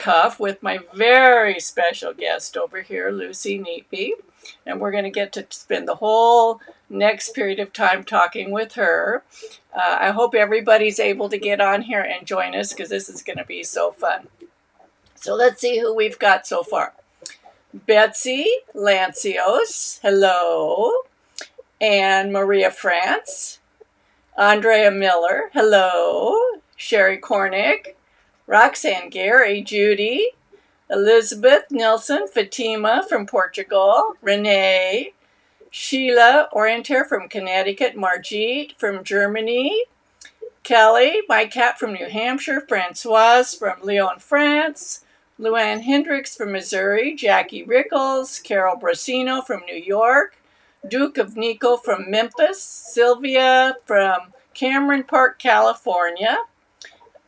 cuff with my very special guest over here, Lucy Neatby. And we're going to get to spend the whole next period of time talking with her. I hope everybody's able to get on here and join us because this is going to be so fun. So let's see who we've got so far. Betsy Lancios, hello. Anne Maria France. Andrea Miller, hello. Sherry Cornick. Roxanne Gary, Judy. Elizabeth Nilsson, Fatima from Portugal. Renee. Sheila Orienter from Connecticut. Margit from Germany. Kelly, my cat from New Hampshire. Francoise from Lyon, France. Luann Hendricks from Missouri. Jackie Rickles. Carol Brasino from New York. Duke of Nico from Memphis. Sylvia from Cameron Park, California.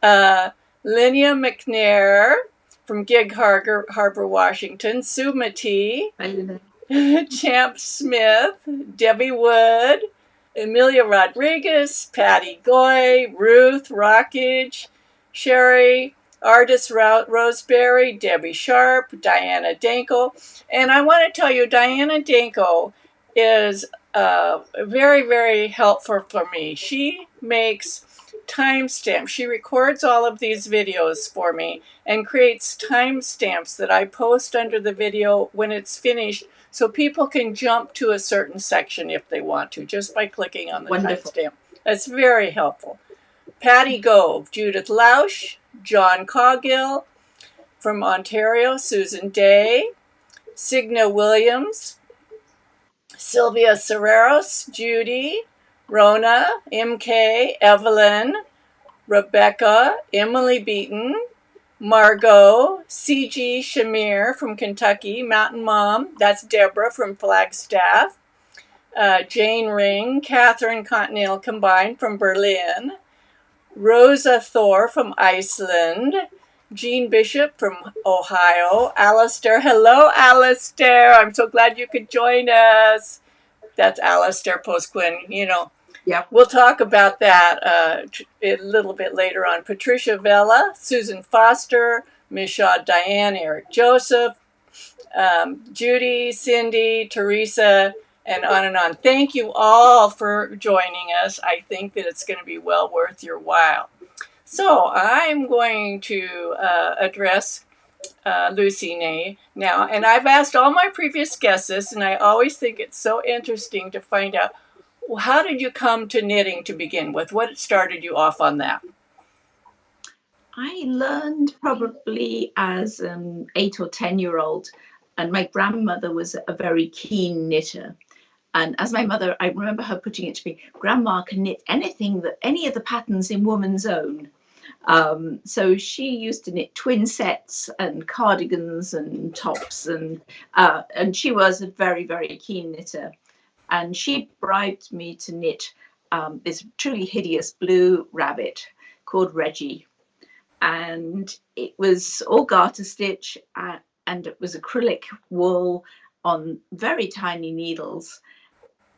Linnea McNair from Gig Harbor, Washington. Sumati. Champ Smith. Debbie Wood. Emilia Rodriguez. Patty Goy. Ruth Rockage. Sherry Artist Roseberry. Debbie Sharp. Diana Danko. And I want to tell you, Diana Danko is very, very helpful for me. She makes timestamps. She records all of these videos for me and creates timestamps that I post under the video when it's finished so people can jump to a certain section if they want to, just by clicking on the timestamp. That's very helpful. Patty Gove, Judith Lausch, John Coggill from Ontario, Susan Day, Signa Williams, Sylvia Serreros, Judy, Rona, MK, Evelyn, Rebecca, Emily Beaton, Margot, CG Shamir from Kentucky, Mountain Mom, that's Deborah from Flagstaff, Jane Ring, Catherine Continental Combined from Berlin, Rosa Thor from Iceland, Jean Bishop from Ohio, Alasdair. Hello, Alasdair. I'm so glad you could join us. That's Alasdair Postquin. You know, yeah. We'll talk about that a little bit later on. Patricia Vella, Susan Foster, Michaud Diane, Eric Joseph, Judy, Cindy, Teresa, and on and on. Thank you all for joining us. I think that it's going to be well worth your while. So I'm going to address Lucy now, and I've asked all my previous guests this, and I always think it's so interesting to find out, well, how did you come to knitting to begin with? What started you off on that? I learned probably as an 8 or 10-year-old, and my grandmother was a very keen knitter. And as my mother, I remember her putting it to me, Grandma can knit anything, that any of the patterns in Woman's Own. So she used to knit twin sets and cardigans and tops, and she was a very, very keen knitter. And she bribed me to knit this truly hideous blue rabbit called Reggie. And it was all garter stitch, and it was acrylic wool on very tiny needles.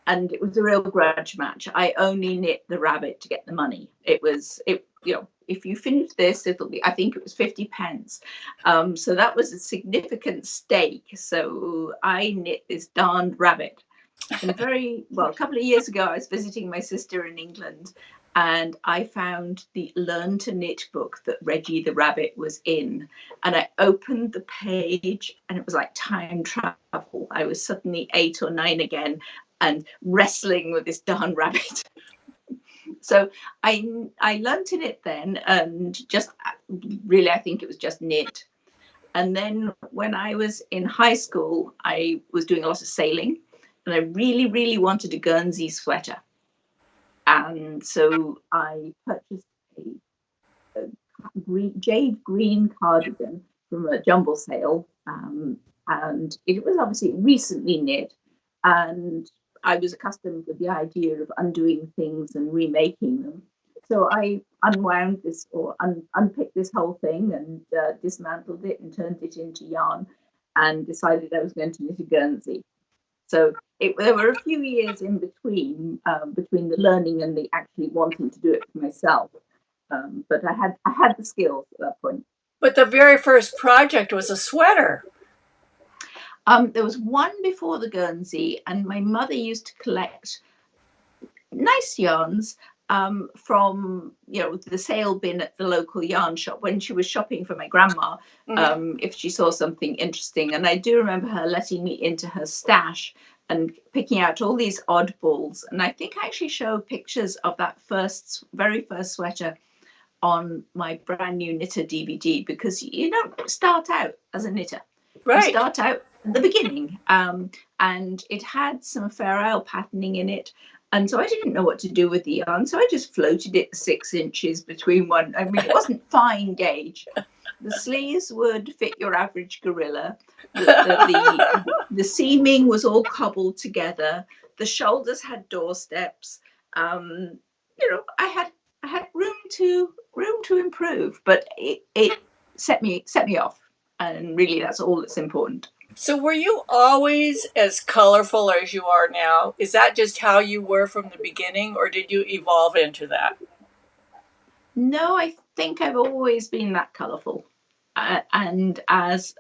And it was a real grudge match. I only knit the rabbit to get the money. If you finish this, it'll be, I think it was 50 pence. So that was a significant stake. So I knit this darned rabbit. And a couple of years ago, I was visiting my sister in England, and I found the Learn to Knit book that Reggie the Rabbit was in. And I opened the page, and it was like time travel. I was suddenly 8 or 9 again, and wrestling with this darn rabbit. So I learned to knit then, and just really, I think it was just knit. And then when I was in high school, I was doing a lot of sailing, and I really, really wanted a Guernsey sweater. And so I purchased a jade green cardigan from a jumble sale, and it was obviously recently knit, and I was accustomed with the idea of undoing things and remaking them. So I unwound this, or unpicked this whole thing, and dismantled it and turned it into yarn, and decided I was going to knit a Guernsey. So there were a few years in between the learning and the actually wanting to do it for myself. But I had the skills at that point. But the very first project was a sweater. There was one before the Guernsey, and my mother used to collect nice yarns from the sale bin at the local yarn shop when she was shopping for my grandma. If she saw something interesting, and I do remember her letting me into her stash and picking out all these oddballs. And I think I actually show pictures of that very first sweater on my brand new knitter DVD, because you don't start out as a knitter. Right. You start out at the beginning, and it had some Fair Isle patterning in it. And so I didn't know what to do with the yarn, so I just floated it 6 inches between one. I mean, it wasn't fine gauge. The sleeves would fit your average gorilla. The seaming was all cobbled together. The shoulders had doorsteps. I had room to improve, but it set me off, and really that's all that's important. So were you always as colorful as you are now? Is that just how you were from the beginning, or did you evolve into that? No, I think I've always been that colorful. And as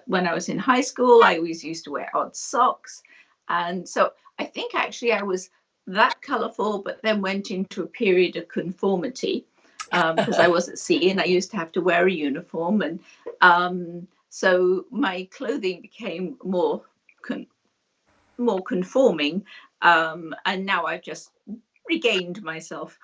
when I was in high school, I always used to wear odd socks. And so I think actually I was that colorful, but then went into a period of conformity, because I was at sea and I used to have to wear a uniform. And so my clothing became more conforming. And now I've just regained myself.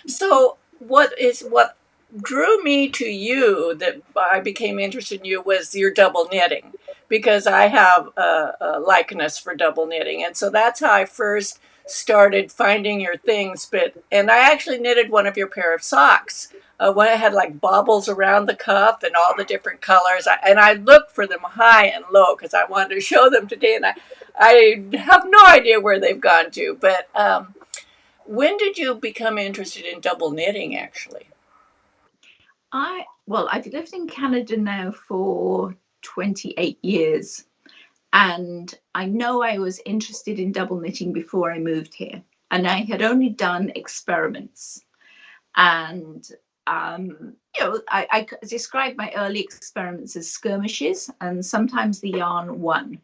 So what drew me to you, that I became interested in you, was your double knitting, because I have a likeness for double knitting, and so that's how I first started finding your things. And I actually knitted one of your pair of socks. When it had like baubles around the cuff and all the different colors, and I looked for them high and low because I wanted to show them today, and I have no idea where they've gone to. But when did you become interested in double knitting, actually? I've lived in Canada now for 28 years, and I know I was interested in double knitting before I moved here, and I had only done experiments. And I describe my early experiments as skirmishes, and sometimes the yarn won.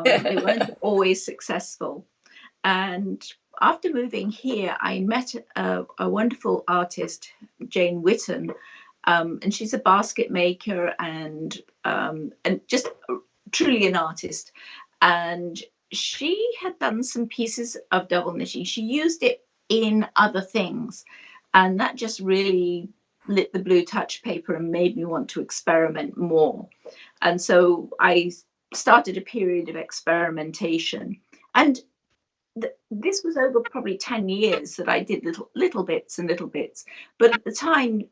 They weren't always successful. And after moving here, I met a wonderful artist, Jane Whitten, and she's a basket maker and just truly an artist. And she had done some pieces of double knitting. She used it in other things, and that just really lit the blue touch paper and made me want to experiment more. And so I started a period of experimentation. And this was over probably 10 years that I did little bits and little bits. But at the time,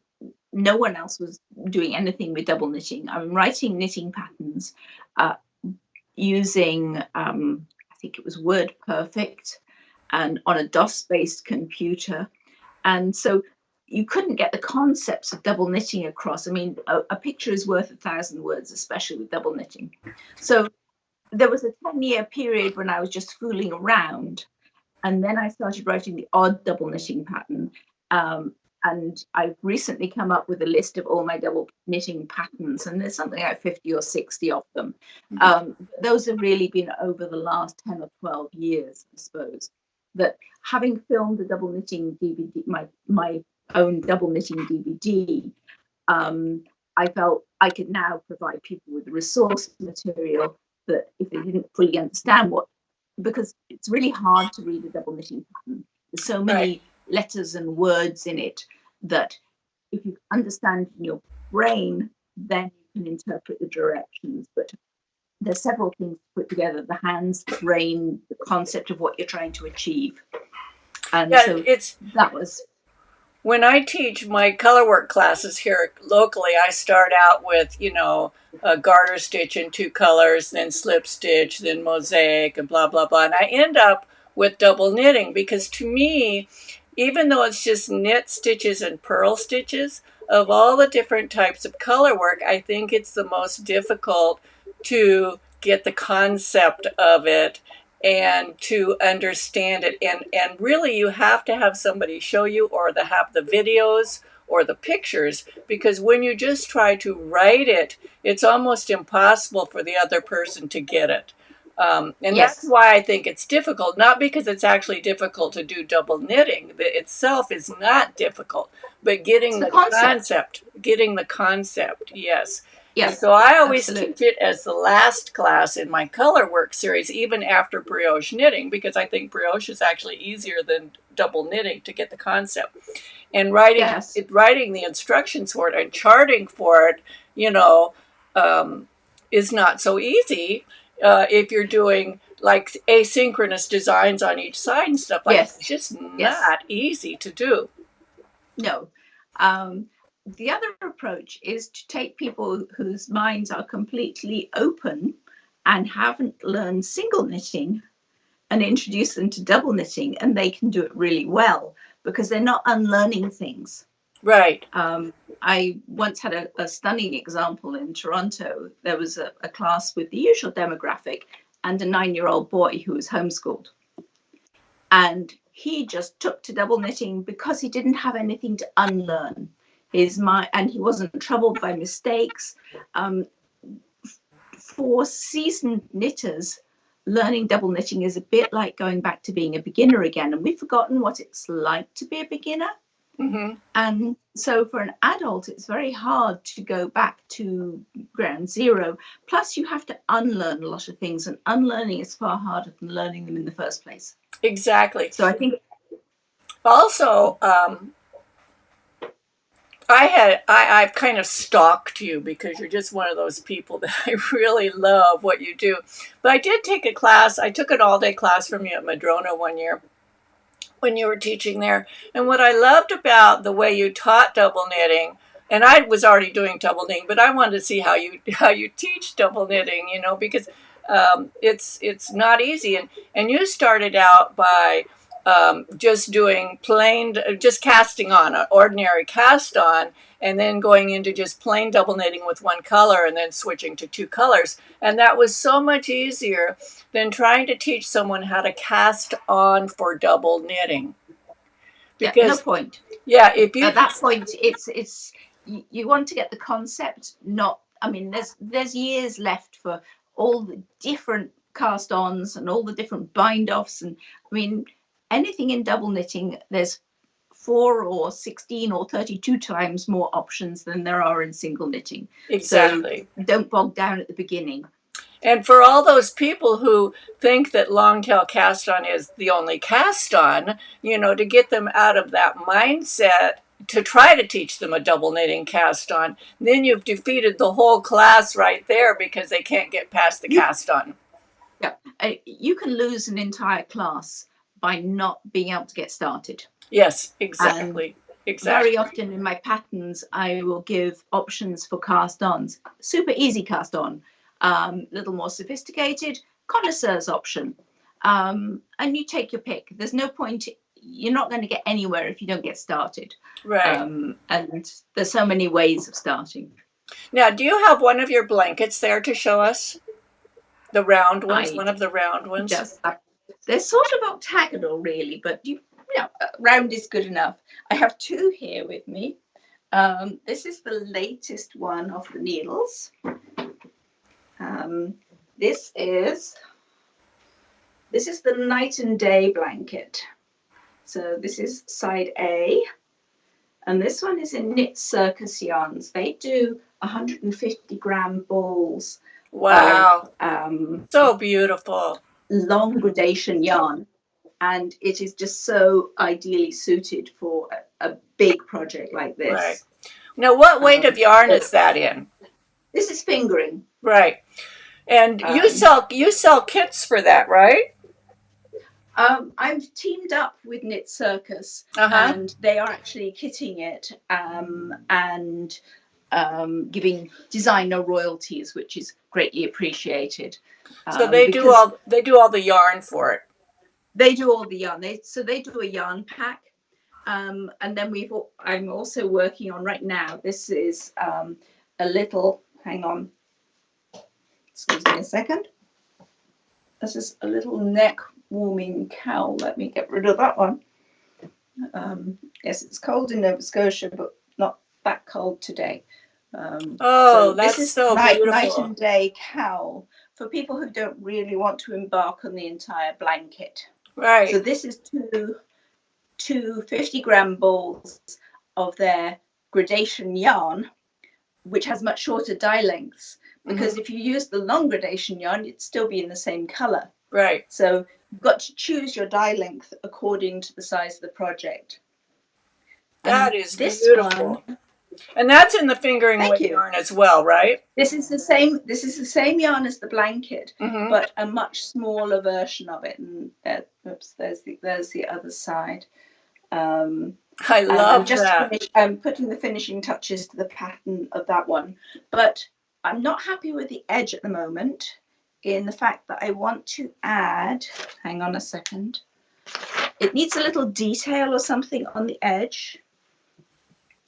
no one else was doing anything with double knitting. I'm writing knitting patterns using, I think it was WordPerfect, and on a DOS-based computer. And so you couldn't get the concepts of double knitting across. I mean, a picture is worth 1,000 words, especially with double knitting. So there was a 10-year period when I was just fooling around, and then I started writing the odd double knitting pattern. And I've recently come up with a list of all my double knitting patterns, and there's something like 50 or 60 of them. Those have really been over the last 10 or 12 years, I suppose. That having filmed the double knitting DVD, my own double knitting DVD, I felt I could now provide people with resource material that if they didn't fully understand because it's really hard to read a double knitting pattern. There's so many letters and words in it that if you understand in your brain, then you can interpret the directions. But there's several things to put together: the hands, the brain, the concept of what you're trying to achieve. And so that was. When I teach my colorwork classes here locally, I start out with, a garter stitch in 2 colors, then slip stitch, then mosaic, and blah, blah, blah. And I end up with double knitting because, to me, even though it's just knit stitches and purl stitches, of all the different types of colorwork, I think it's the most difficult to get the concept of it and to understand it. And really, you have to have somebody show you, or have the videos, or the pictures, because when you just try to write it, it's almost impossible for the other person to get it. And that's Yes. why I think it's difficult, not because it's actually difficult to do double knitting. The itself is not difficult, but It's the concept. getting the concept, yes. And Yes, so I always teach absolutely. it as the last class in my color work series, even after brioche knitting, because I think brioche is actually easier than double knitting to get the concept. And Yes. writing the instructions for it and charting for it, you know, is not so easy if you're doing like asynchronous designs on each side and stuff like that. Yes. It's just Yes. not easy to do. No. The other approach is to take people whose minds are completely open and haven't learned single knitting and introduce them to double knitting, and they can do it really well because they're not unlearning things. Right. I once had a stunning example in Toronto. There was a class with the usual demographic and a 9-year-old boy who was homeschooled. And he just took to double knitting because he didn't have anything to unlearn. And he wasn't troubled by mistakes. For seasoned knitters, learning double knitting is a bit like going back to being a beginner again, and we've forgotten what it's like to be a beginner. Mm-hmm. And so for an adult, it's very hard to go back to ground zero. Plus, you have to unlearn a lot of things, and unlearning is far harder than learning them in the first place. Exactly. So I think Also, I've kind of stalked you because you're just one of those people that I really love what you do. But I did take a class. I took an all-day class from you at Madrona one year when you were teaching there. And what I loved about the way you taught double knitting, and I was already doing double knitting, but I wanted to see how you teach double knitting, because it's not easy. And you started out by just doing plain, just casting on, an ordinary cast on, and then going into just plain double knitting with one color and then switching to two colors. And that was so much easier than trying to teach someone how to cast on for double knitting. yeah, no Because, point. yeah, if you, At that point, it's you want to get the concept. Not, I mean, there's years left for all the different cast-ons and all the different bind-offs, and I mean, anything in double knitting, there's 4 or 16 or 32 times more options than there are in single knitting. So exactly. don't bog down at the beginning. And for all those people who think that longtail cast on is the only cast on, to get them out of that mindset to try to teach them a double knitting cast on, then you've defeated the whole class right there because they can't get past the You, cast on. yeah, you can lose an entire class by not being able to get started. Yes, And exactly. very Exactly. often in my patterns, I will give options for cast-ons. Super easy cast-on, little more sophisticated, connoisseur's option. And you take your pick. There's no point, you're not going to get anywhere if you don't get started. Right. And there's so many ways of starting. Now, do you have one of your blankets there to show us? The round ones, I one of the round ones? just, they're sort of octagonal, really, but round is good enough. I have 2 here with me. This is the latest one of the needles. This is the night and day blanket. So this is side A, and this one is in Knit Circus yarns. They do 150-gram balls. Wow. Of so beautiful. long gradation yarn, and it is just so ideally suited for a big project like this. Right. Now, what weight of yarn is that in? This is fingering. Right. And you sell kits for that, right? I've teamed up with Knit Circus, Uh-huh. and they are actually kitting it and giving designer royalties, which is greatly appreciate. So they do all the yarn for it. They do all the yarn. They do a yarn pack, and then I'm also working on right now. This is a little. Hang on. Excuse me a second. This is a little neck warming cowl. Let me get rid of that one. Yes, it's cold in Nova Scotia, but not that cold today. Oh, So this that's is so night beautiful. and day cowl for people who don't really want to embark on the entire blanket. Right. So this is two 50-gram balls of their gradation yarn, which has much shorter dye lengths, because if you use the long gradation yarn, it'd still be in the same color. Right. So you've got to choose your dye length according to the size of the project. That And is this beautiful. one, And that's in the fingering thank weight you. yarn as well, right? This is the same yarn as the blanket, but a much smaller version of it. And oops, there's the other side. I And I'm love just that. putting the finishing touches to the pattern of that one. But I'm not happy with the edge at the moment, in the fact that I want to add, hang on a second, it needs a little detail or something on the edge.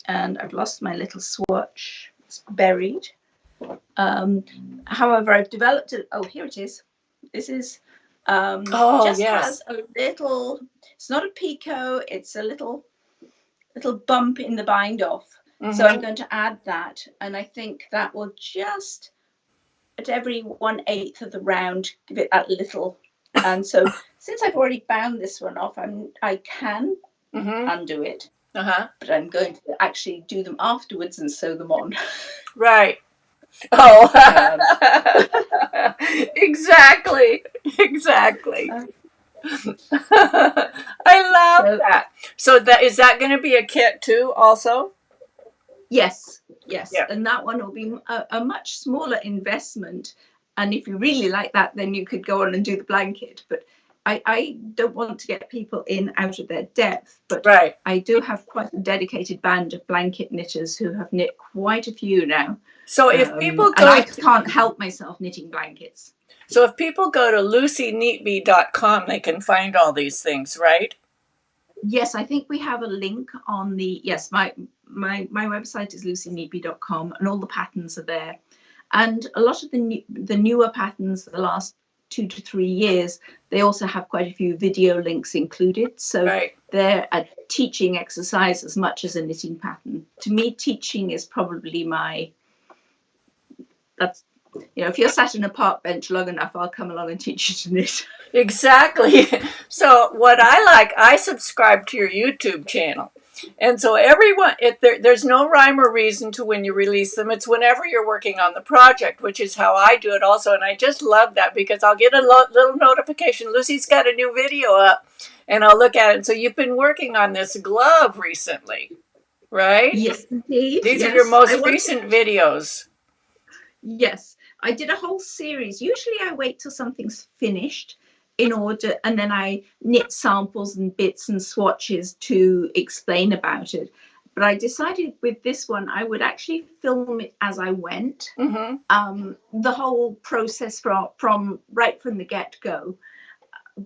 And I've lost my little swatch, it's buried. However, I've developed it. Oh, here it is. This is just has a little, it's not a picot, it's a little bump in the bind off. So I'm going to add that, and I think that will just, at every 1/8 of the round, give it that little. And so since I've already bound this one off, I can undo it, but I'm going to actually do them afterwards and sew them on. Right. Oh, exactly. I love that. So is that going to be a kit too, also? Yes. Yeah. And that one will be a much smaller investment. And if you really like that, then you could go on and do the blanket. But I don't want to get people in out of their depth. But I do have quite a dedicated band of blanket knitters who have knit quite a few now. So if people go, and I can't help myself knitting blankets. So if people go to LucyNeatby.com, they can find all these things, right? Yes, I think we have a link on the, yes, my website is LucyNeatby.com, and all the patterns are there. And a lot of the newer patterns, the last 2 to 3 years, they also have quite a few video links included. So they're a teaching exercise as much as a knitting pattern. To me, teaching is probably that's, you know, if you're sat in a park bench long enough, I'll come along and teach you to knit. Exactly. So what I subscribe to your YouTube channel. And so everyone, there's no rhyme or reason to when you release them. It's whenever you're working on the project, which is how I do it also. And I just love that because I'll get a little notification. Lucy's got a new video up, and I'll look at it. So you've been working on this glove recently, right? Yes, indeed. These are your most recent videos. Yes, I did a whole series. Usually I wait till something's finished in order, and then I knit samples and bits and swatches to explain about it. But I decided with this one, I would actually film it as I went. The whole process from right from the get-go,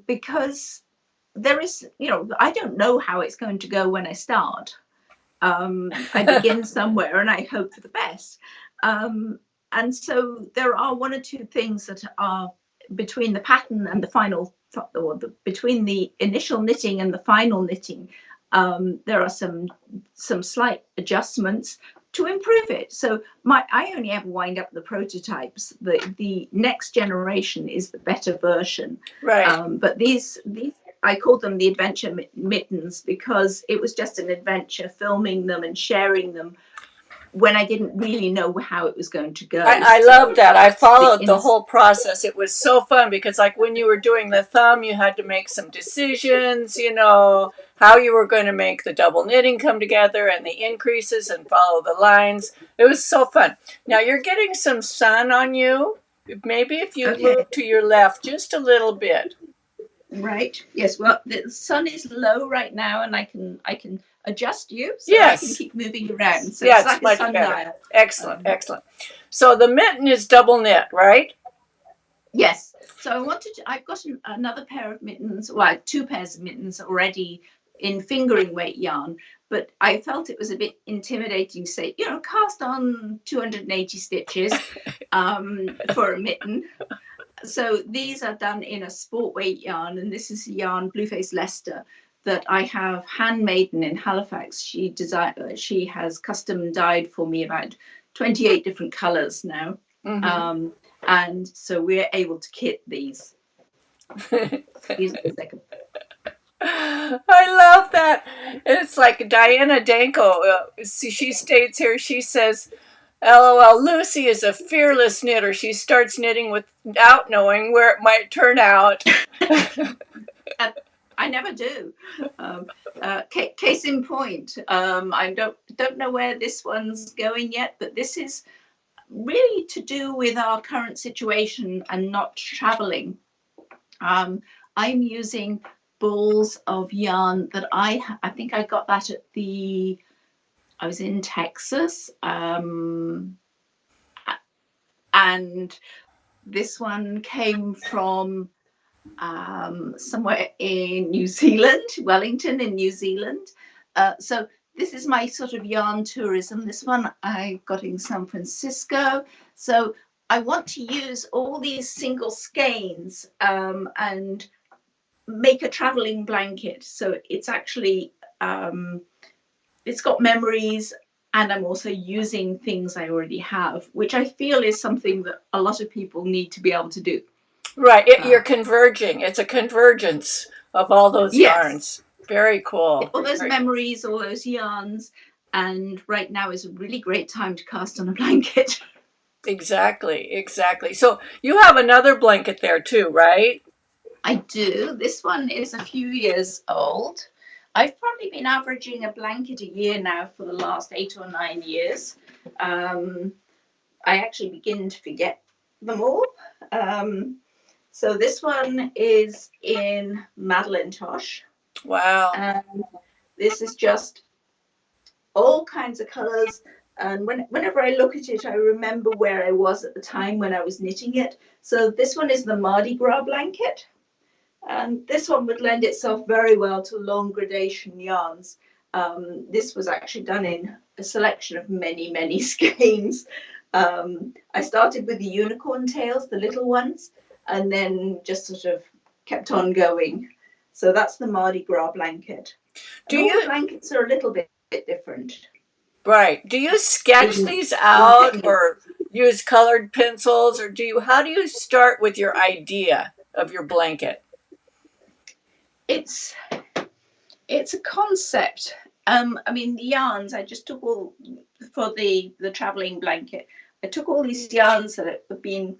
because there is, you know, I don't know how it's going to go when I start. I begin somewhere and I hope for the best. And so there are 1 or 2 things that are between the pattern and the final, or between the initial knitting and the final knitting. There are some slight adjustments to improve it. So I only ever wind up the prototypes. The next generation is the better version. Right. But these I called them the adventure mittens because it was just an adventure filming them and sharing them when I didn't really know how it was going to go. I love that. I followed the whole process. It was so fun because, like, when you were doing the thumb, you had to make some decisions, you know, how you were going to make the double knitting come together and the increases and follow the lines. It was so fun. Now you're getting some sun on you. Maybe if you move to your left just a little bit. Right. Yes. Well, the sun is low right now, and I can adjust you so I can keep moving around. So it's like a sundial. Excellent. So the mitten is double knit, right? Yes. So I've got another pair of mittens, well, 2 pairs of mittens already in fingering weight yarn, but I felt it was a bit intimidating to say, you know, cast on 280 stitches for a mitten. So these are done in a sport weight yarn, and this is yarn Blueface Leicester that I have handmaiden in Halifax. She has custom dyed for me about 28 different colors now. Mm-hmm. And so we're able to kit these. Excuse me a second. I love that. It's like Diana Danko. She states here, she says, LOL, Lucy is a fearless knitter. She starts knitting without knowing where it might turn out. I never do. Case in point, I don't know where this one's going yet, but this is really to do with our current situation and not traveling. I'm using balls of yarn that I think I got that I was in Texas, and this one came from somewhere in New Zealand, Wellington in New Zealand. So this is my sort of yarn tourism. This one I got in San Francisco. So I want to use all these single skeins and make a traveling blanket. So it's actually, it's got memories, and I'm also using things I already have, which I feel is something that a lot of people need to be able to do. Right, you're converging. It's a convergence of all those yarns. Very cool. All those memories, all those yarns, and right now is a really great time to cast on a blanket. Exactly. So you have another blanket there too, right? I do. This one is a few years old. I've probably been averaging a blanket a year now for the last 8 or 9 years. I actually begin to forget them all. So this one is in MadelineTosh. Wow. And this is just all kinds of colors. And whenever I look at it, I remember where I was at the time when I was knitting it. So this one is the Mardis Gras blanket. And this one would lend itself very well to long gradation yarns. This was actually done in a selection of many, many skeins. I started with the unicorn tails, the little ones, and then just sort of kept on going. So that's the Mardis Gras blanket. And all the blankets are a little bit different. Right. Do you sketch these out or use colored pencils, or how do you start with your idea of your blanket? It's a concept. I mean, the yarns I just took all for the traveling blanket. I took all these yarns that have been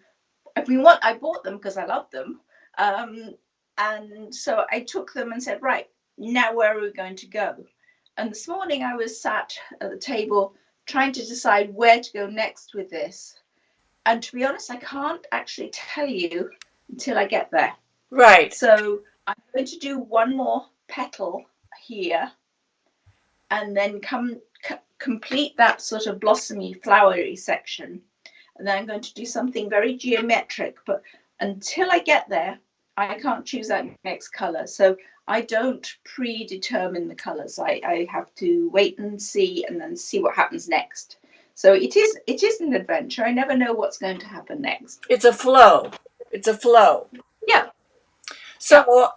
I bought them because I loved them, and so I took them and said, right, now where are we going to go? And this morning I was sat at the table trying to decide where to go next with this. And to be honest, I can't actually tell you until I get there. Right. So I'm going to do one more petal here and then complete that sort of blossomy, flowery section. And then I'm going to do something very geometric. But until I get there, I can't choose that next color. So I don't predetermine the colors. I have to wait and see, and then see what happens next. So it is an adventure. I never know what's going to happen next. It's a flow. Yeah. So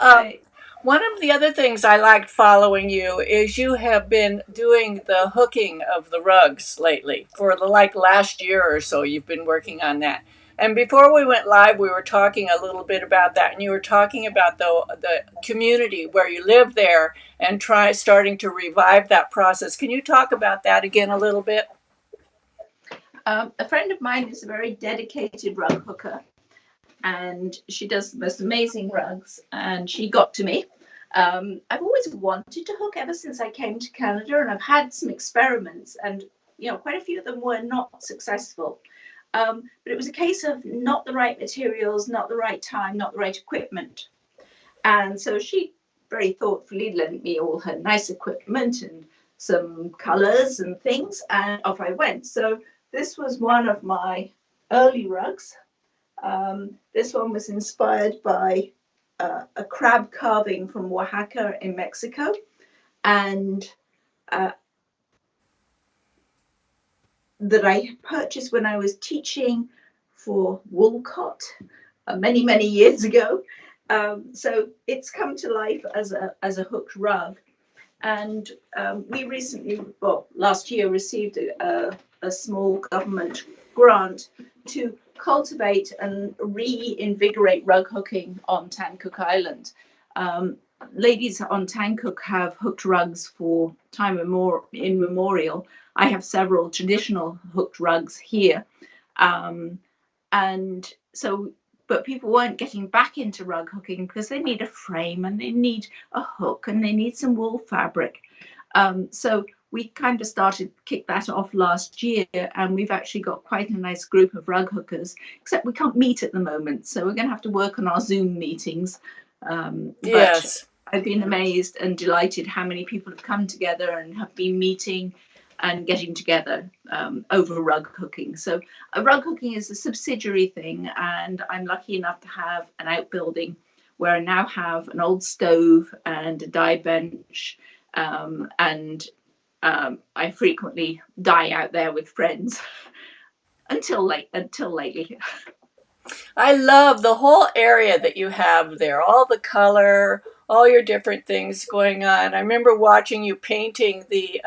one of the other things I liked following you is you have been doing the hooking of the rugs lately for the last year or so. You've been working on that. And before we went live, we were talking a little bit about that, and you were talking about the community where you live there and starting to revive that process. Can you talk about that again a little bit? A friend of mine is a very dedicated rug hooker, and she does the most amazing rugs, and she got to me. I've always wanted to hook ever since I came to Canada, and I've had some experiments, and quite a few of them were not successful. But it was a case of not the right materials, not the right time, not the right equipment. And so she very thoughtfully lent me all her nice equipment and some colors and things, and off I went. So this was one of my early rugs. This one was inspired by a crab carving from Oaxaca in Mexico, and that I purchased when I was teaching for Woolcott many, many years ago. So it's come to life as a hooked rug. And we recently, well, last year, received a small government grant to cultivate and reinvigorate rug hooking on Tancook Island. Ladies on Tancook have hooked rugs for time immemorial. I have several traditional hooked rugs here. And so, but people weren't getting back into rug hooking because they need a frame and they need a hook and they need some wool fabric. So we kind of started kick that off last year, and we've actually got quite a nice group of rug hookers, except we can't meet at the moment, so we're going to have to work on our Zoom meetings. Yes. But I've been amazed and delighted how many people have come together and have been meeting and getting together over rug hooking. So rug hooking is a subsidiary thing, and I'm lucky enough to have an outbuilding where I now have an old stove and a dye bench. I frequently dye out there with friends until lately. I love the whole area that you have there, all the color, all your different things going on. I remember watching you painting the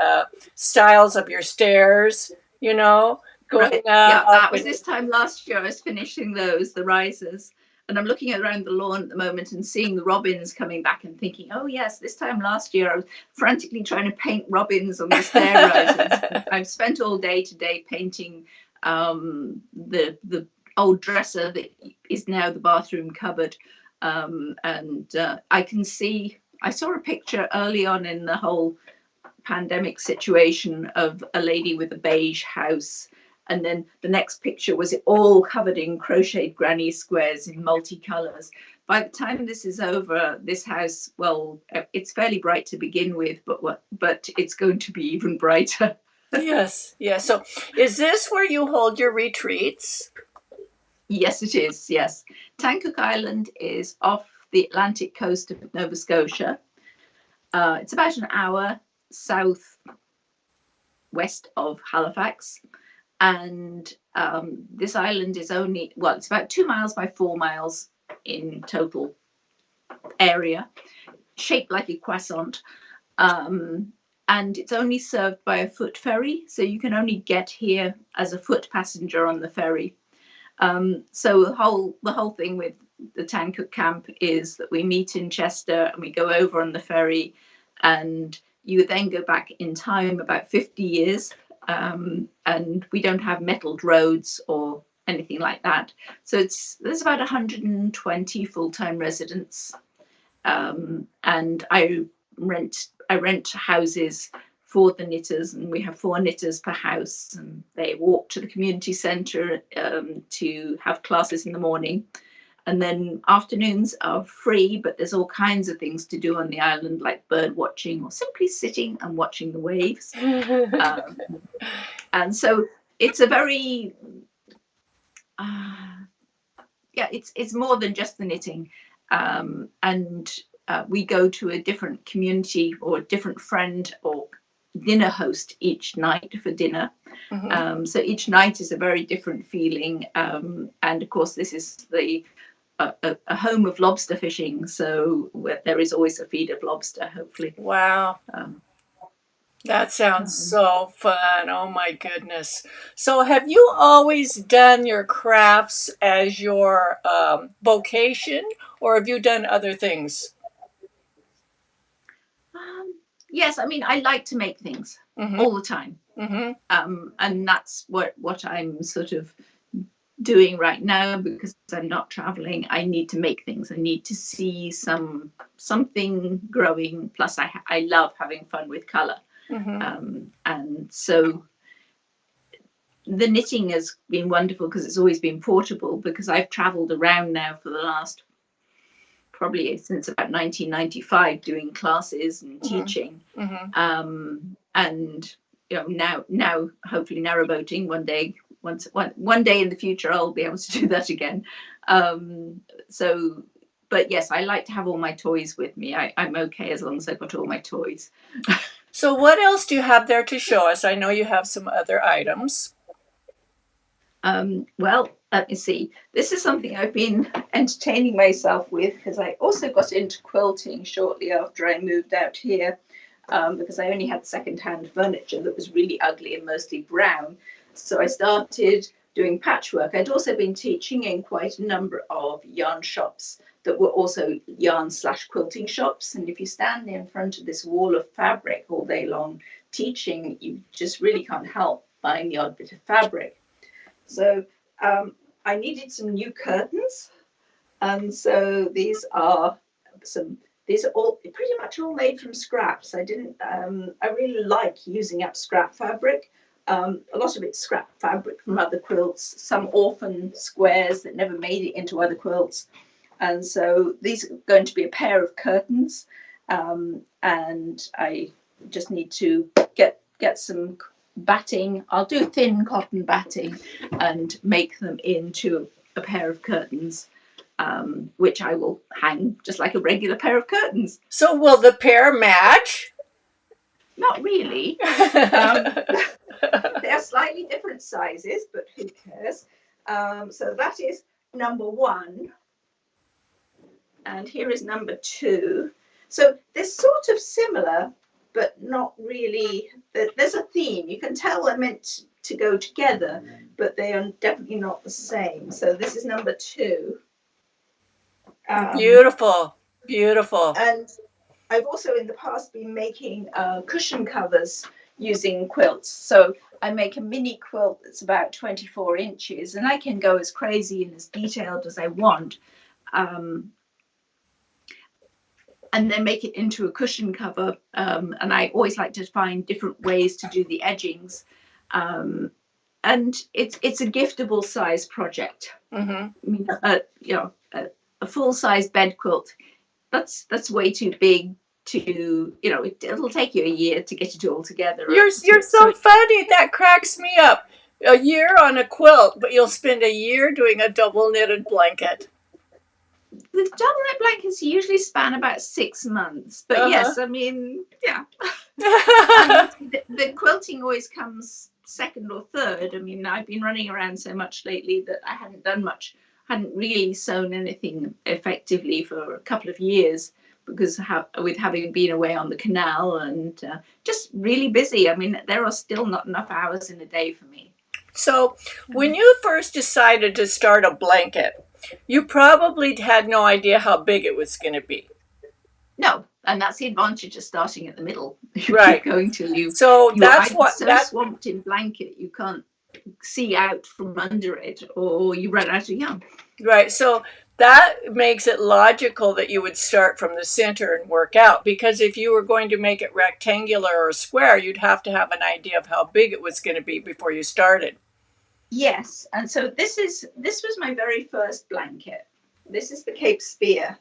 styles of your stairs, you know, going Right. Yeah, up. that was this time last year. I was finishing the risers. And I'm looking around the lawn at the moment and seeing the robins coming back and thinking, oh, yes, this time last year I was frantically trying to paint robins on the stair risers. I've spent all day today painting the old dresser that is now the bathroom cupboard. I can see, I saw a picture early on in the whole pandemic situation of a lady with a beige house. And then the next picture was it all covered in crocheted granny squares in multicolours. By the time this is over, this house, well, it's fairly bright to begin with, but it's going to be even brighter. Yes, yes. So is this where you hold your retreats? Yes, it is. Yes. Tancook Island is off the Atlantic coast of Nova Scotia. It's about an hour south west of Halifax. And this island is only, well, it's about 2 miles by 4 miles in total area, shaped like a croissant. And it's only served by a foot ferry, so you can only get here as a foot passenger on the ferry. So the whole thing with the Tancook camp is that we meet in Chester and we go over on the ferry, and you then go back in time about 50 years. And we don't have metalled roads or anything like that. So there's about 120 full-time residents. And I rent houses for the knitters, and we have 4 knitters per house, and they walk to the community centre to have classes in the morning. And then afternoons are free, but there's all kinds of things to do on the island, like bird watching or simply sitting and watching the waves. And so it's a very, it's more than just the knitting. We go to a different community or a different friend or dinner host each night for dinner. Mm-hmm. So each night is a very different feeling. And of course, this is a home of lobster fishing, so there is always a feed of lobster, hopefully. Wow. That sounds so fun. Oh my goodness. So have you always done your crafts as your vocation, or have you done other things? Yes, I mean, I like to make things all the time. Mm-hmm. And that's what I'm sort of doing right now, because I'm not traveling. I need to make things. I need to see something growing. Plus, I love having fun with color. Mm-hmm. And so the knitting has been wonderful because it's always been portable, because I've traveled around now for the last, probably since about 1995, doing classes and teaching. Mm-hmm. And you know, now hopefully narrowboating one day. One day in the future, I'll be able to do that again. But yes, I like to have all my toys with me. I'm okay as long as I've got all my toys. So what else do you have there to show us? I know you have some other items. Well, let me see. This is something I've been entertaining myself with because I also got into quilting shortly after I moved out here because I only had second-hand furniture that was really ugly and mostly brown. So I started doing patchwork. I'd also been teaching in quite a number of yarn shops that were also yarn/quilting shops. And if you stand in front of this wall of fabric all day long teaching, you just really can't help buying the odd bit of fabric. So I needed some new curtains, and so these are all pretty much all made from scraps. I really like using up scrap fabric. A lot of it's scrap fabric from other quilts, some orphan squares that never made it into other quilts. And so these are going to be a pair of curtains, and I just need to get some batting. I'll do thin cotton batting and make them into a pair of curtains, which I will hang just like a regular pair of curtains. So will the pair match? Not really. They're slightly different sizes, but who cares? So that is number one. And here is number two. So they're sort of similar, but not really. There's a theme. You can tell they're meant to go together, but they are definitely not the same. So this is number two. Beautiful, beautiful. And I've also in the past been making cushion covers using quilts. So I make a mini quilt that's about 24 inches, and I can go as crazy and as detailed as I want. And then make it into a cushion cover. And I always like to find different ways to do the edgings. And it's a giftable size project. Mm-hmm. I mean, a full size bed quilt, that's way too big to, it'll take you a year to get it all together. You're so funny. That cracks me up. A year on a quilt, but you'll spend a year doing a double knitted blanket. The double knit blankets usually span about 6 months, but yes, I mean, yeah. The quilting always comes second or third. I mean, I've been running around so much lately that I hadn't really sewn anything effectively for a couple of years because with having been away on the canal and just really busy. I mean, there are still not enough hours in a day for me. So when you first decided to start a blanket, you probably had no idea how big it was going to be. No, and that's the advantage of starting at the middle. Right. Going to you. So that's what swamped in blanket you can't see out from under it, or you run out of yarn. Right. So that makes it logical that you would start from the center and work out, because if you were going to make it rectangular or square, you'd have to have an idea of how big it was going to be before you started. Yes, and so this was my very first blanket. This is the Cape Spear,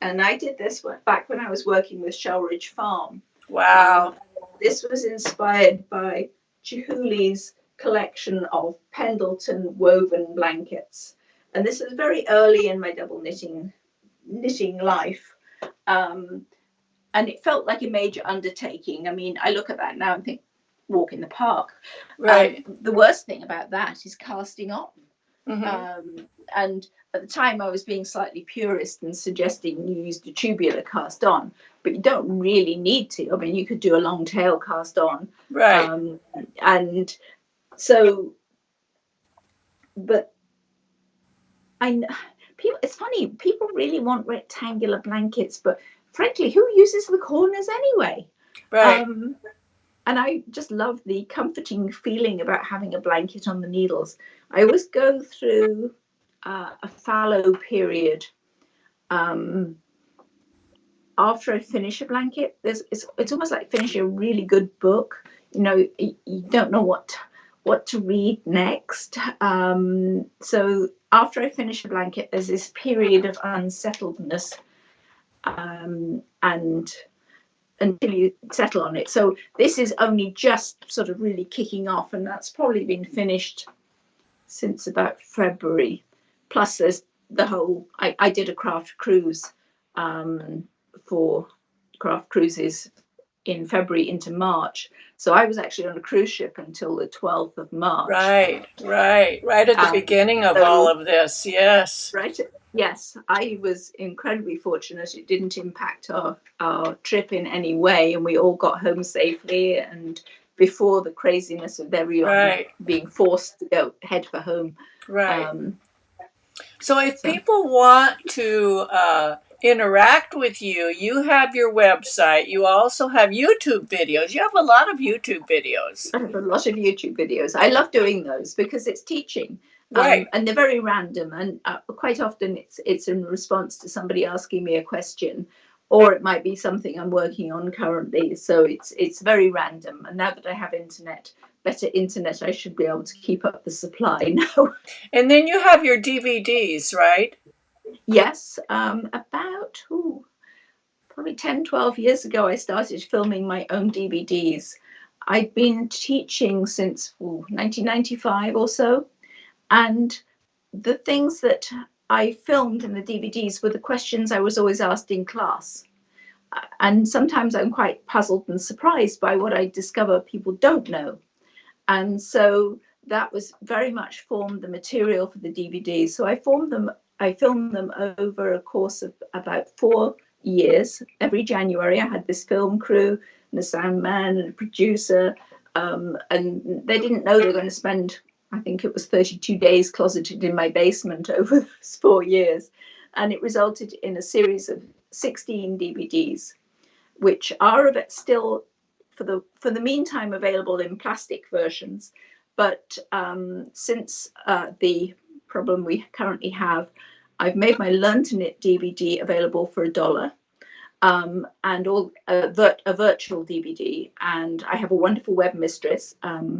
and I did this back when I was working with Shelridge Farm. Wow. This was inspired by Chihuli's collection of Pendleton woven blankets, and this is very early in my double knitting life, and it felt like a major undertaking. I mean, I look at that now and think, walk in the park. Right. The worst thing about that is casting on. Mm-hmm. And at the time I was being slightly purist and suggesting you use the tubular cast on, but you don't really need to. I mean, you could do a long tail cast on. Right. And so, but it's funny, people really want rectangular blankets, but frankly, who uses the corners anyway? Right. And I just love the comforting feeling about having a blanket on the needles. I always go through a fallow period after I finish a blanket. It's almost like finishing a really good book. You don't know what to read next. So after I finish a blanket, there's this period of unsettledness, and until you settle on it. So this is only just sort of really kicking off, and that's probably been finished since about February. Plus there's the whole, I did a craft cruise for Craft Cruises in February into March. So I was actually on a cruise ship until the 12th of March. Right at the beginning of all So, of this. Yes. right, yes, I was incredibly fortunate. It didn't impact our trip in any way, and we all got home safely and before the craziness of everyone Right. being forced to head for home. Right. Um, So if so people want to interact with you, you have your website. You also have YouTube videos. You have a lot of YouTube videos. I have a lot of YouTube videos. I love doing those because it's teaching, Right. and they're very random. And quite often it's in response to somebody asking me a question, or it might be something I'm working on currently. So it's very random. And now that I have better internet, I should be able to keep up the supply now. And then you have your DVDs, right? Yes, about probably 10, 12 years ago, I started filming my own DVDs. I'd been teaching since 1995 or so. And the things that I filmed in the DVDs were the questions I was always asked in class. And sometimes I'm quite puzzled and surprised by what I discover people don't know. And so that was very much formed the material for the DVDs. So I filmed them over a course of about 4 years. Every January I had this film crew and a sound man and a producer. And they didn't know they were going to spend, I think it was 32 days closeted in my basement over those 4 years. And it resulted in a series of 16 DVDs, which are still for the meantime available in plastic versions. But since the problem we currently have, I've made my Learn to Knit DVD available for $1, and a virtual DVD. And I have a wonderful web mistress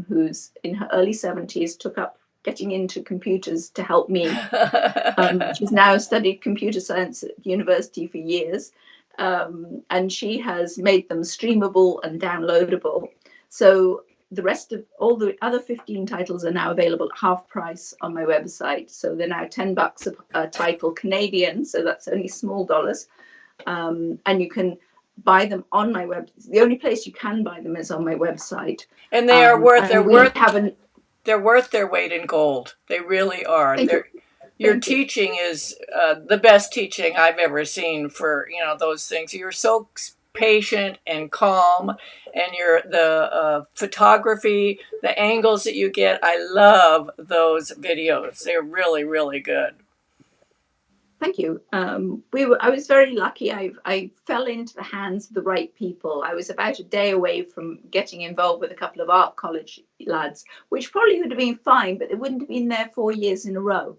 who's in her early 70s, took up getting into computers to help me. She's now studied computer science at university for years. And she has made them streamable and downloadable. So the rest of all the other 15 titles are now available at half price on my website. So they're now $10 a title Canadian, so that's only small dollars. And you can buy them on my web. The only place you can buy them is on my website. And they are worth they're worth their weight in gold. They really are. Your teaching is the best teaching I've ever seen for those things. You're so patient and calm, and the photography, the angles that you get. I love those videos. They're really, really good. Thank you. I was very lucky. I fell into the hands of the right people. I was about a day away from getting involved with a couple of art college lads, which probably would have been fine, but they wouldn't have been there 4 years in a row.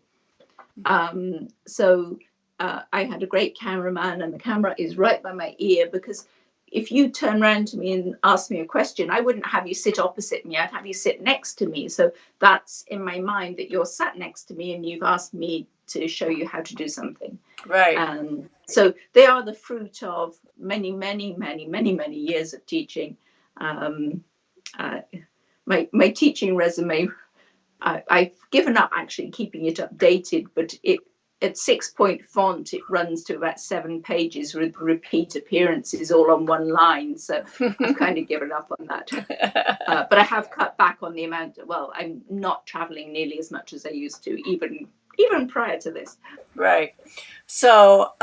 So I had a great cameraman, and the camera is right by my ear, because if you turn around to me and ask me a question, I wouldn't have you sit opposite me. I'd have you sit next to me. So that's in my mind, that you're sat next to me and you've asked me to show you how to do something. Right. So they are the fruit of many, many, many, many, many years of teaching. My teaching resume, I've given up actually keeping it updated, but at 6-point font, it runs to about 7 pages with repeat appearances all on one line. So I've kind of given up on that. But I have cut back on the amount. Well, I'm not traveling nearly as much as I used to, even prior to this. Right. So,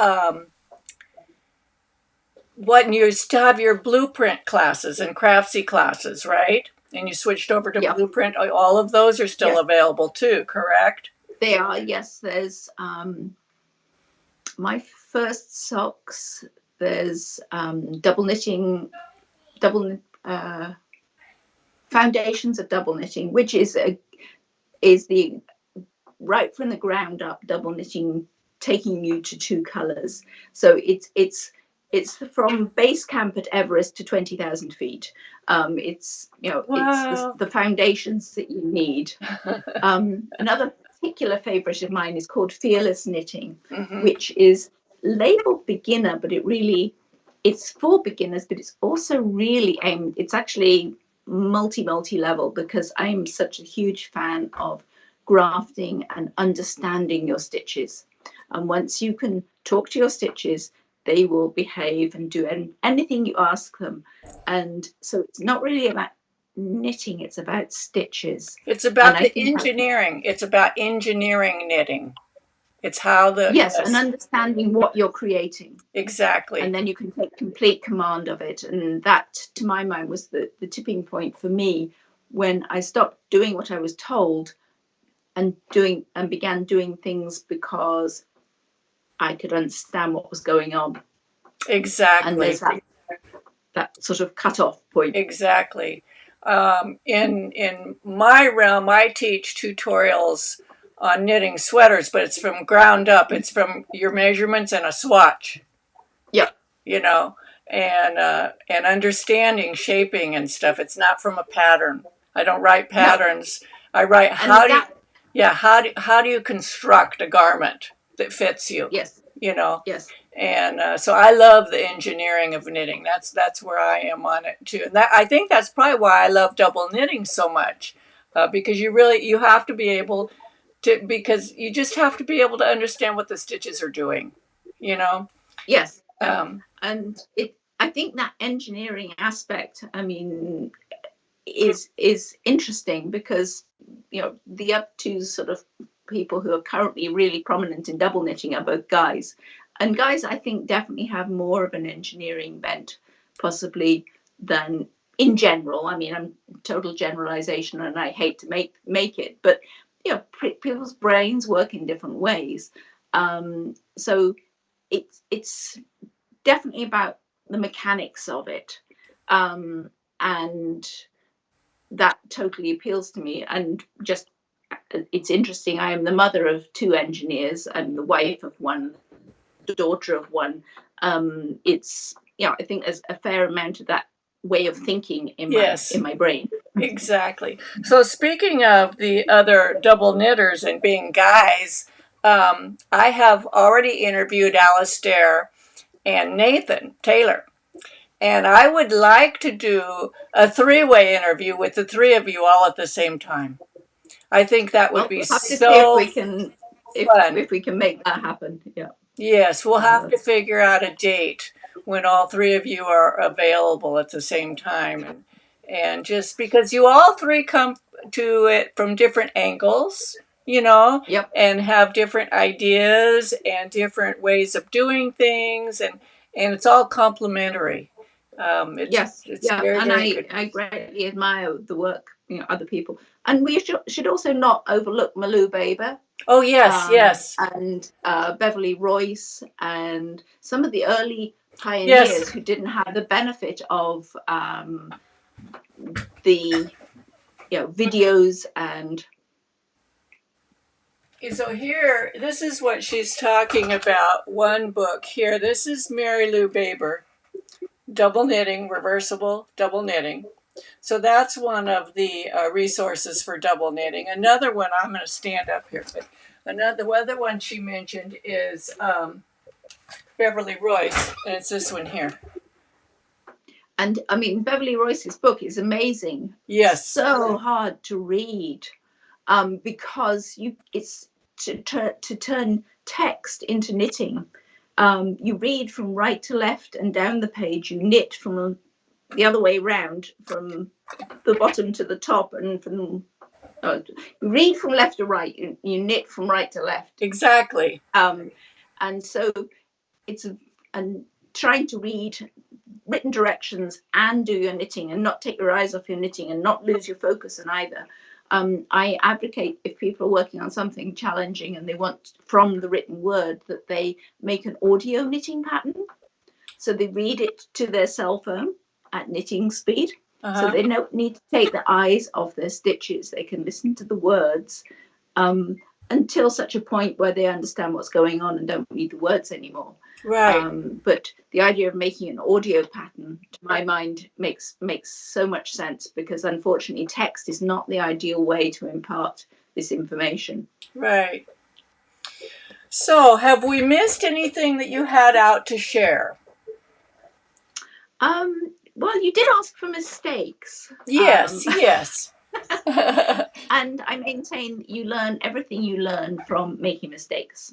you still have your Bluprint classes and Craftsy classes, right? And you switched over to Bluprint. All of those are still available too, correct? They are, yes. There's my first socks. There's double knitting, foundations of double knitting, which is the right from the ground up double knitting, taking you to 2 colors. So it's from base camp at Everest to 20,000 feet. It's it's the foundations that you need. Another particular favorite of mine is called Fearless Knitting, which is labeled beginner, but it's for beginners, but it's also really aimed. It's actually multi level, because I'm such a huge fan of grafting and understanding your stitches. And once you can talk to your stitches they will behave and do anything you ask them. And so it's not really about knitting, it's about stitches. It's And about I the think engineering. It's about engineering knitting. It's how the yes, and understanding what you're creating. exactly. And then you can take complete command of it. And that, to my mind, was the tipping point for me when I stopped doing what I was told and began doing things because I could understand what was going on. Exactly. And there's that sort of cut-off point. Exactly. In my realm, I teach tutorials on knitting sweaters, but it's from ground up. It's from your measurements and a swatch. Yeah. You know, and understanding shaping and stuff. It's not from a pattern. I don't write patterns. No. I write how do you construct a garment that fits you? Yes. You know. Yes. And so I love the engineering of knitting. That's where I am on it too. And I think that's probably why I love double knitting so much, because you have to be able to, because you just have to be able to understand what the stitches are doing. You know. Yes. And I think that engineering aspect, I mean, is interesting because, you know, the up to sort of people who are currently really prominent in double knitting are both guys. And guys, I think, definitely have more of an engineering bent, possibly, than in general. I mean, I'm total generalization and I hate to make it, but, you know, people's brains work in different ways. So it's definitely about the mechanics of it. And that totally appeals to me. And just, it's interesting, I am the mother of two engineers. I'm the wife of one, the daughter of one. It's, you know, I think there's a fair amount of that way of thinking in my brain. Exactly. So speaking of the other double knitters and being guys, I have already interviewed Alasdair and Nathan Taylor. And I would like to do a three-way interview with the three of you all at the same time. I think that would be so fun. If we can make that happen. Yeah. Yes, we'll have to figure out a date when all three of you are available at the same time. And just because you all three come to it from different angles, you know, yep. and have different ideas and different ways of doing things, and it's all complementary. It's very, and very good. I greatly admire the work, you know, other people. And we should also not overlook Malou Baber. Oh, yes, yes. And Beverly, Royce, and some of the early pioneers who didn't have the benefit of the, you know, videos. And so here, this is what she's talking about. One book here. This is Mary Lou Baber, Double Knitting, Reversible Double Knitting. So that's one of the resources for double knitting. Another one, I'm going to stand up here. Another other one she mentioned is Beverly Royce, and it's this one here. And I mean, Beverly Royce's book is amazing. Yes. So hard to read, because it's to turn text into knitting. You read from right to left and down the page. You knit from the other way around, from the bottom to the top, and from you read from left to right. You knit from right to left. Exactly. And so it's trying to read written directions and do your knitting and not take your eyes off your knitting and not lose your focus in either. I advocate, if people are working on something challenging and they want from the written word, that they make an audio knitting pattern. So they read it to their cell phone at knitting speed. So they don't need to take their eyes off their stitches. They can listen to the words until such a point where they understand what's going on and don't read the words anymore. Right. But the idea of making an audio pattern, to my mind, makes so much sense, because unfortunately text is not the ideal way to impart this information. Right. So have we missed anything that you had out to share? Well, you did ask for mistakes. Yes, yes. And I maintain you learn everything you learn from making mistakes.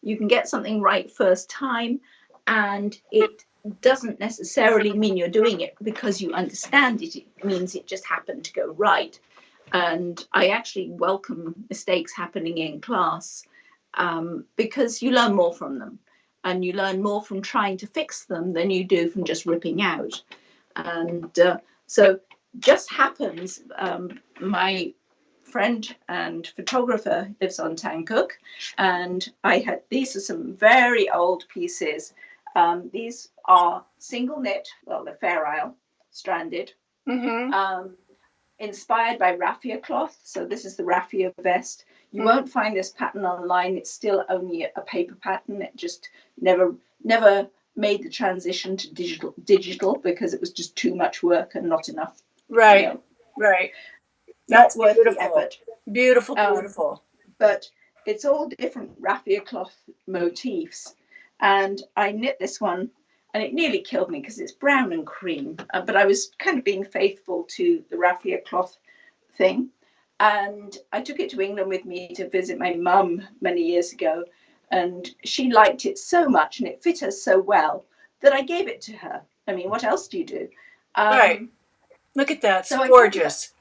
You can get something right first time, and it doesn't necessarily mean you're doing it because you understand it. It means it just happened to go right. And I actually welcome mistakes happening in class, because you learn more from them, and you learn more from trying to fix them than you do from just ripping out. And so just happens, my friend and photographer lives on Tancook, and these are some very old pieces. These are single knit, well, they're Fair Isle stranded, inspired by raffia cloth. So this is the raffia vest. You won't find this pattern online. It's still only a paper pattern. It just never made the transition to digital because it was just too much work and not enough. Right, right. That's not worth the effort. Beautiful, beautiful. But it's all different raffia cloth motifs. And I knit this one, and it nearly killed me because it's brown and cream. But I was kind of being faithful to the raffia cloth thing. And I took it to England with me to visit my mum many years ago. And she liked it so much, and it fit her so well, that I gave it to her. I mean, what else do you do? Right. Look at that. It's gorgeous.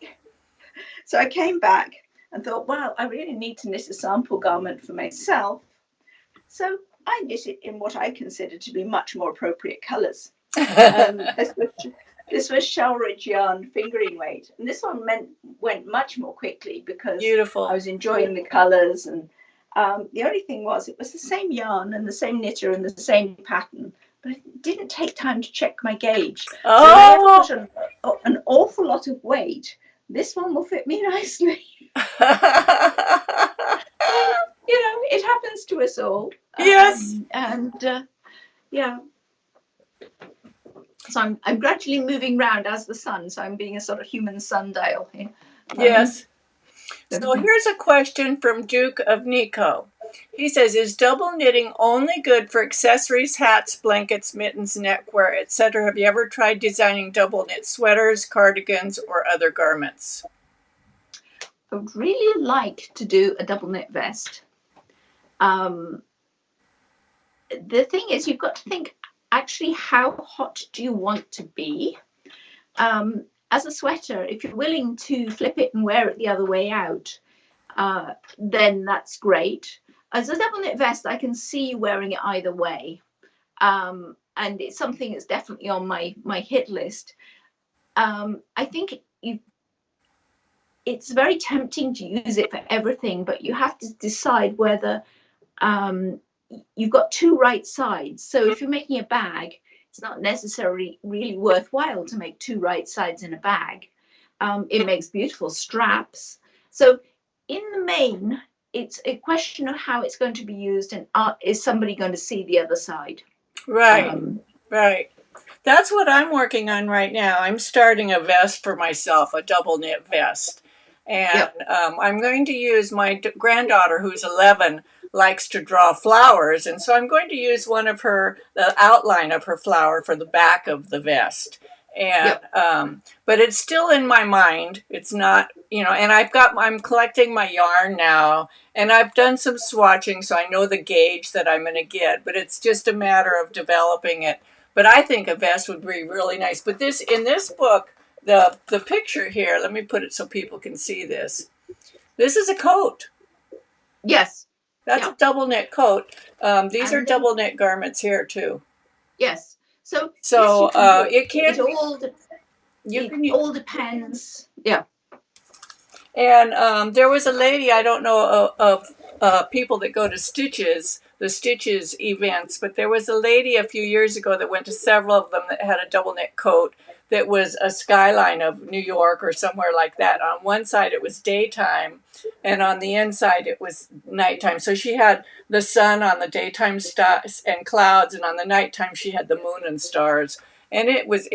So I came back and thought, wow, I really need to knit a sample garment for myself. So I knit it in what I consider to be much more appropriate colours. This was Shelridge yarn fingering weight, and this one went much more quickly because beautiful. I was enjoying the colours. And the only thing was, it was the same yarn and the same knitter and the same pattern, but it didn't take time to check my gauge. Oh. So I put an awful lot of weight. This one will fit me nicely. You know, it happens to us all. Yes. Yeah. So I'm gradually moving round as the sun. So I'm being a sort of human sundial here. Yes. So here's a question from Duke of Nico. He says, is double knitting only good for accessories, hats, blankets, mittens, neckwear, etc.? Have you ever tried designing double knit sweaters, cardigans, or other garments? I would really like to do a double knit vest. The thing is, you've got to think, actually, how hot do you want to be? As a sweater, if you're willing to flip it and wear it the other way out, then that's great. As a double knit vest, I can see you wearing it either way. And it's something that's definitely on my hit list. I think it's very tempting to use it for everything, but you have to decide whether you've got two right sides. So if you're making a bag, it's not necessarily really worthwhile to make two right sides in a bag. It makes beautiful straps. So in the main, it's a question of how it's going to be used, and is somebody going to see the other side? Right, right. That's what I'm working on right now. I'm starting a vest for myself, a double knit vest. And I'm going to use my granddaughter, who's 11, likes to draw flowers. And so I'm going to use the outline of her flower for the back of the vest. And, but it's still in my mind. It's not, and I'm collecting my yarn now, and I've done some swatching, so I know the gauge that I'm going to get, but it's just a matter of developing it. But I think a vest would be really nice. But in this book, the picture here, let me put it so people can see this. This is a coat. Yes. That's a double knit coat. These are double knit garments here too. Yes. So it all depends. Yeah. And there was a lady, I don't know of people that go to the Stitches events, but there was a lady a few years ago that went to several of them that had a double knit coat that was a skyline of New York or somewhere like that. On one side it was daytime, and on the inside it was nighttime. So she had the sun on the daytime and clouds, and on the nighttime she had the moon and stars. And it was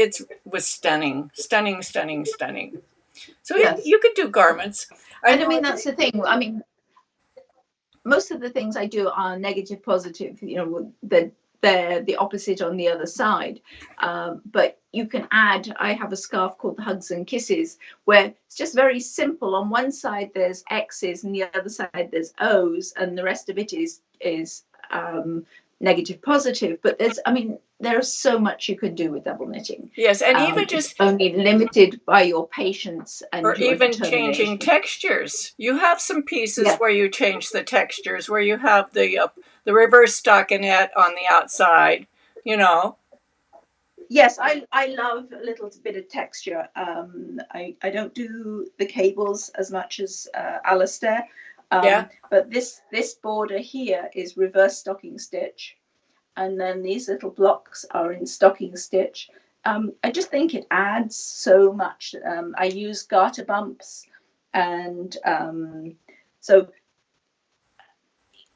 stunning, stunning, stunning, stunning. So you could do garments. I mean, that's the thing. I mean, most of the things I do are negative, positive. They're the opposite on the other side. But you can add. I have a scarf called Hugs and Kisses, where it's just very simple. On one side there's X's, and the other side there's O's, and the rest of it is negative positive, but there's so much you can do with double knitting. Yes, and even It's just only limited by your patience and or your even changing determination. textures. You have some pieces Yeah. where you change the textures, where you have the reverse stockinette on the outside, you know. Yes, I love a little bit of texture. I don't do the cables as much as Alasdair, Yeah. but this border here is reverse stocking stitch, and then these little blocks are in stocking stitch. I just think it adds so much. I use garter bumps, and so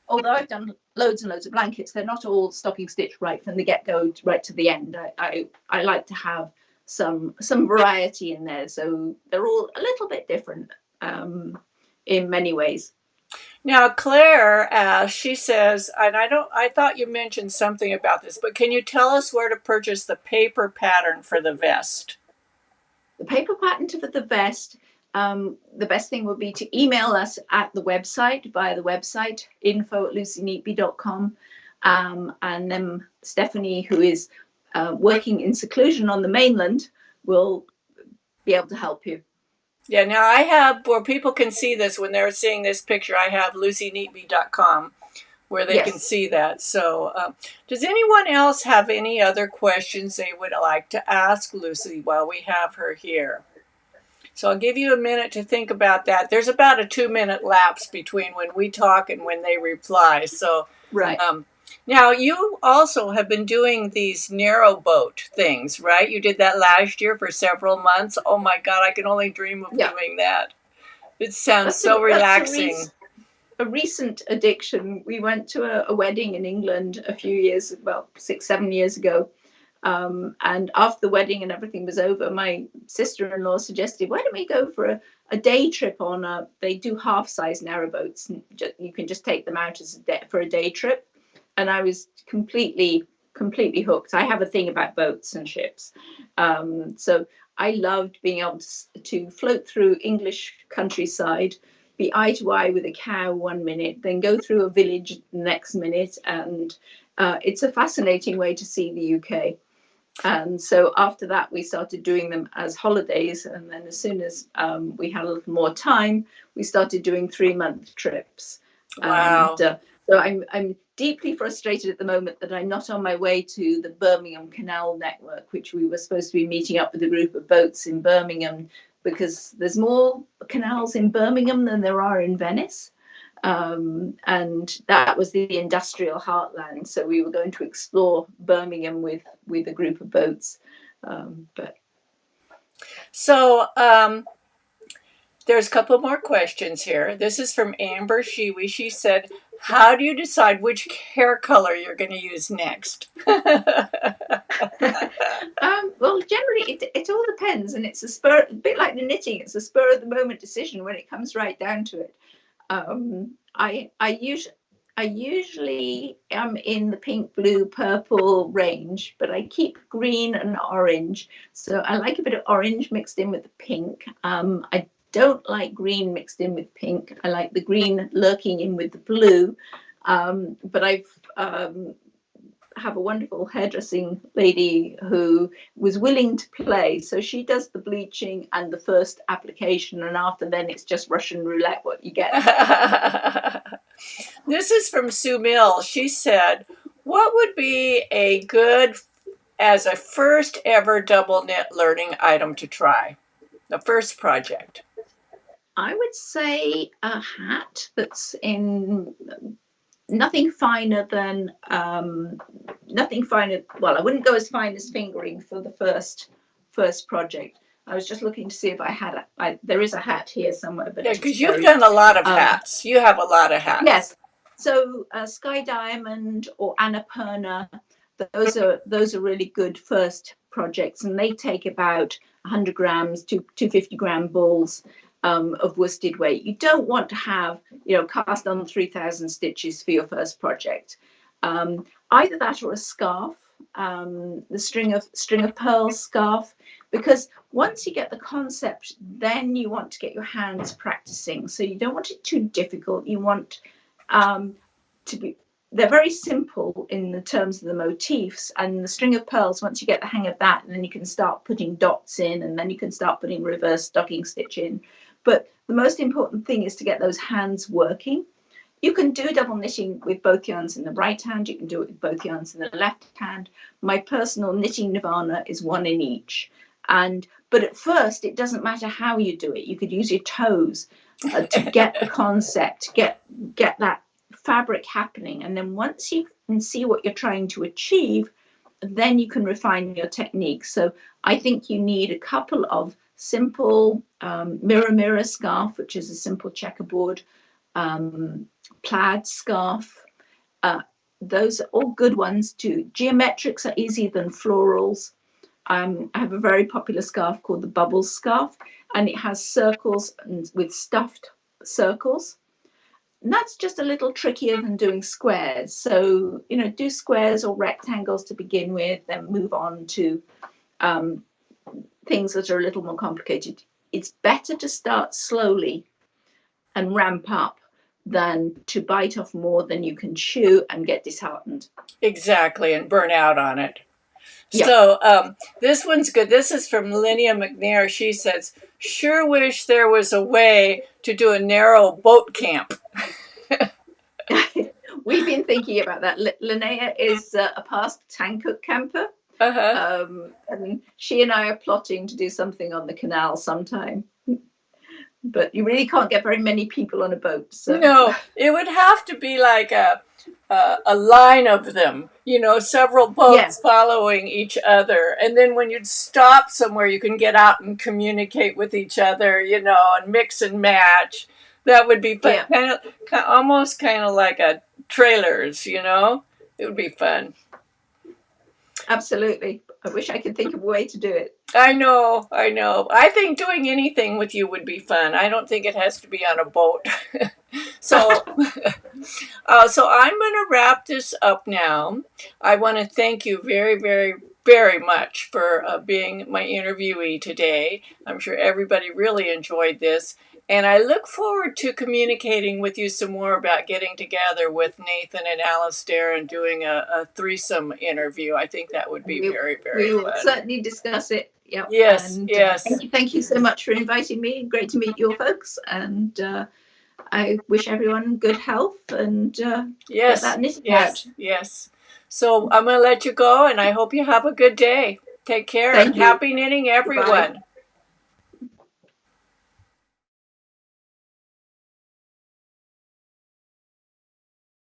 although I've done loads and loads of blankets, they're not all stocking stitch right from the get-go right to the end. I like to have some variety in there, so they're all a little bit different in many ways. Now Claire asks, she says, and I thought you mentioned something about this, but can you tell us where to purchase the paper pattern for the vest? The paper pattern for the vest, the best thing would be to email us at the website, via the website, info@lucyneatby.com. And then Stephanie, who is working in seclusion on the mainland, will be able to help you. Yeah, now I have, where people can see this when they're seeing this picture, I have lucyneatby.com where they can see that. So does anyone else have any other questions they would like to ask Lucy while we have her here? So I'll give you a minute to think about that. There's about a 2-minute lapse between when we talk and when they reply. So right. Now you also have been doing these narrow boat things, right? You did that last year for several months. Oh my God, I can only dream of doing that. It sounds so relaxing. A recent addiction. We went to a wedding in England a few years, well, 6-7 years ago. And after the wedding and everything was over, my sister-in-law suggested, why don't we go for a day trip on they do half-size narrowboats. You can just take them out for a day trip. And I was completely hooked. I have a thing about boats and ships. So I loved being able to float through English countryside, be eye to eye with a cow 1 minute, then go through a village the next minute. And it's a fascinating way to see the UK. And so after that, we started doing them as holidays. And then as soon as we had a little more time, we started doing 3-month trips. Wow. And so I'm deeply frustrated at the moment that I'm not on my way to the Birmingham Canal network, which we were supposed to be meeting up with a group of boats in Birmingham, because there's more canals in Birmingham than there are in Venice. And that was the industrial heartland. So we were going to explore Birmingham with a group of boats. There's a couple more questions here. This is from Amber Shiwi. She said, how do you decide which hair color you're going to use next? Well, generally, it all depends. And it's a bit like the knitting. It's a spur of the moment decision when it comes right down to it. I usually am in the pink, blue, purple range, but I keep green and orange. So I like a bit of orange mixed in with the pink. I don't like green mixed in with pink. I like the green lurking in with the blue. But I've have a wonderful hairdressing lady who was willing to play. So she does the bleaching and the first application, and after then it's just Russian roulette what you get. This is from Sue Mill. She said, what would be a good, as a first ever double knit learning item to try? The first project. I would say a hat that's in nothing finer than nothing finer. Well, I wouldn't go as fine as fingering for the first project. I was just looking to see if I had there is a hat here somewhere. But yeah, because you've done a lot of hats. You have a lot of hats. Yes. So Sky Diamond or Annapurna, those are really good first projects, and they take about 100 grams to 250 gram balls of worsted weight. You don't want to have, cast on 3,000 stitches for your first project. Either that or a scarf, the string of pearls scarf, because once you get the concept, then you want to get your hands practicing. So you don't want it too difficult. You want to be they're very simple in the terms of the motifs, and the string of pearls, once you get the hang of that, and then you can start putting dots in, and then you can start putting reverse stocking stitch in. But the most important thing is to get those hands working. You can do double knitting with both yarns in the right hand, you can do it with both yarns in the left hand. My personal knitting nirvana is one in each. But at first, it doesn't matter how you do it. You could use your toes to get the concept, get that fabric happening. And then once you can see what you're trying to achieve, then you can refine your technique. So I think you need a couple of simple mirror scarf, which is a simple checkerboard, plaid scarf. Those are all good ones too. Geometrics are easier than florals. I have a very popular scarf called the Bubble scarf, and it has circles with stuffed circles. And that's just a little trickier than doing squares. So, do squares or rectangles to begin with, then move on to things that are a little more complicated. It's better to start slowly and ramp up than to bite off more than you can chew and get disheartened. Exactly, and burn out on it. Yeah. So this one's good. This is from Linnea McNair. She says, sure wish there was a way to do a narrow boat camp. We've been thinking about that. Linnea is a past Tancook camper. And she and I are plotting to do something on the canal sometime. But you really can't get very many people on a boat. So. No, it would have to be like a line of them, several boats following each other. And then when you'd stop somewhere, you can get out and communicate with each other, and mix and match. That would be fun. Yeah. Almost kind of like a trailers, It would be fun. Absolutely. I wish I could think of a way to do it. I know. I think doing anything with you would be fun. I don't think it has to be on a boat. So I'm going to wrap this up now. I want to thank you very, very, very much for being my interviewee today. I'm sure everybody really enjoyed this. And I look forward to communicating with you some more about getting together with Nathan and Alasdair and doing a threesome interview. I think that would be very, very fun. We will certainly discuss it. Yep. Yes, and, yes. Thank you so much for inviting me. Great to meet your folks. And I wish everyone good health and get that knitting out. Yes. So I'm going to let you go, and I hope you have a good day. Take care, and happy knitting, everyone. Bye.